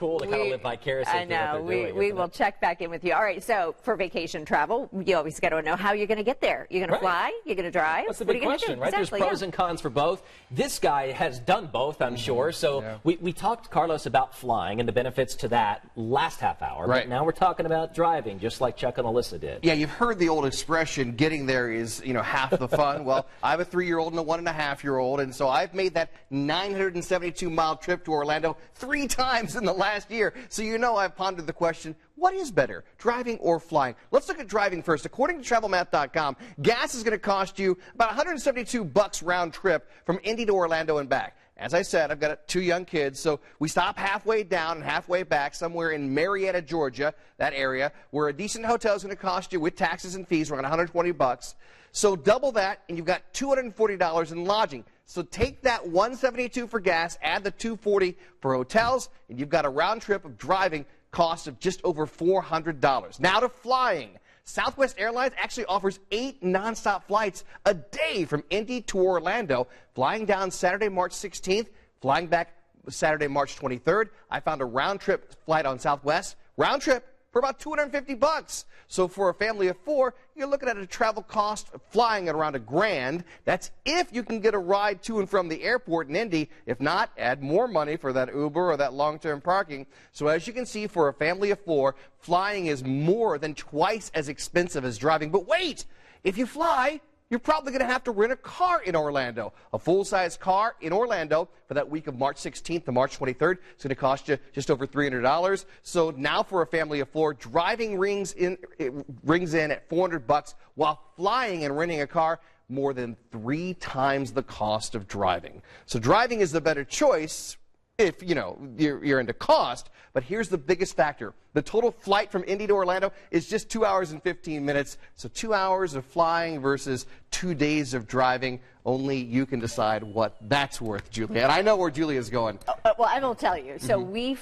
cool to kind of live vicariously. I know. We will check back in with you. All right, so for vacation travel, you always got to know how you're going to get there. You're going to fly? You're going to drive? That's the big question, right? Exactly, There's pros and cons for both. This guy has done both, I'm sure. So we talked, Carlos, about flying and the benefits to that last half hour. Right. But now we're talking about driving, just like Chuck and Alyssa did. Yeah, you've heard the old expression, getting there is, half the fun. Well, I have a 3-year-old and a 1.5-year-old, and so I've made that 972-mile trip to Orlando 3 times in the last year. So I've pondered the question, what is better, driving or flying? Let's look at driving first. According to TravelMath.com, gas is going to cost you about $172 round trip from Indy to Orlando and back. As I said, I've got 2 young kids, so we stop halfway down and halfway back somewhere in Marietta, Georgia, that area, where a decent hotel is going to cost you, with taxes and fees, around $120. So double that, and you've got $240 in lodging. So take that $172 for gas, add the $240 for hotels, and you've got a round trip of driving cost of just over $400. Now to flying. Southwest Airlines actually offers 8 nonstop flights a day from Indy to Orlando, flying down Saturday, March 16th, flying back Saturday, March 23rd. I found a round-trip flight on Southwest, round trip for about $250. So for a family of 4, you're looking at a travel cost of flying at around $1,000. That's if you can get a ride to and from the airport in Indy. If not, add more money for that Uber or that long-term parking. So as you can see, for a family of 4, flying is more than twice as expensive as driving. But wait, if you fly, you're probably going to have to rent a car in Orlando. A full-size car in Orlando for that week of March 16th to March 23rd is going to cost you just over $300. So now for a family of 4, driving rings in at $400, while flying and renting a car more than 3 times the cost of driving. So driving is the better choice if, you're into cost. But here's the biggest factor. The total flight from Indy to Orlando is just 2 hours and 15 minutes. So 2 hours of flying versus 2 days of driving. Only you can decide what that's worth, Julia. And I know where Julia's going. Well, I will tell you. So we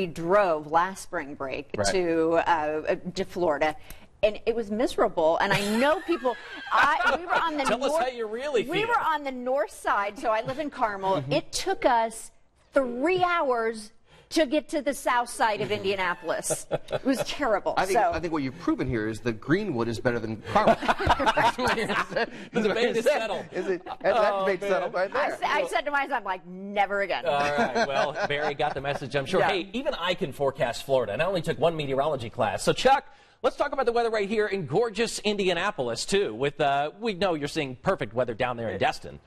drove last spring break to Florida. And it was miserable, and I know people. We were on the Tell us how you really feel. We were on the north side, so I live in Carmel. It took us 3 hours to get to the south side of Indianapolis. It was terrible. I think what you've proven here is that Greenwood is better than Carmel. The debate is settled. That debate settled right there. I said to myself, never again. All right. Well, Barry got the message, I'm sure. Yeah. Hey, even I can forecast Florida, and I only took 1 meteorology class. So, Chuck, let's talk about the weather right here in gorgeous Indianapolis, too. We know you're seeing perfect weather down there in Destin.